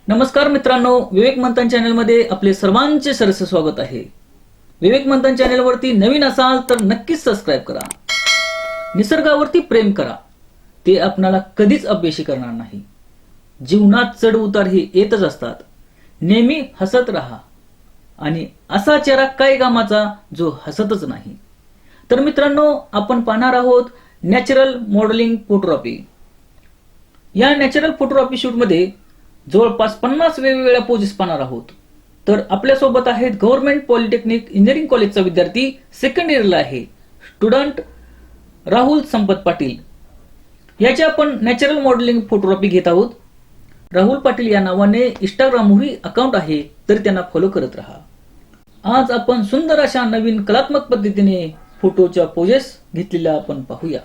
नमस्कार मित्रांनो, विवेक मंथन चॅनल मध्ये आपले सर्वांचे सरस स्वागत आहे। विवेक मंथन चॅनल वरती नवीन असाल तर नक्कीच सबस्क्राइब करा। निसर्गावरती प्रेम करा, ते आपणाला कधीच अपयशी करणार नाही। जीवनात चढ उतार हे येतच असतात, नेहमी हसत राहा आणि असा चेहरा काय कामाचा जो हसतच नाही। तर मित्रांनो, आपण पाहणार आहोत नॅचरल मॉडेलिंग फोटोग्राफी। या नॅचरल फोटोग्राफी शूट मध्ये जवळपास 50 वेगवेगळ्या पोजेस पाहणार आहोत। तर आपल्या सोबत आहेत गव्हर्नमेंट पॉलिटेक्निक इंजिनिअरिंग कॉलेजचा विद्यार्थी, सेकंड इयरला आहे, स्टुडंट राहुल संपत पाटील। याचे आपण नॅचरल मॉडेलिंग फोटोग्राफी घेत आहोत। राहुल पाटील या नावाने इंस्टाग्रामवरही अकाउंट आहे, तर त्यांना फॉलो करत राहा। आज आपण सुंदर अशा नवीन कलात्मक पद्धतीने फोटोच्या पोजेस घेतलेल्या आपण पाहूया।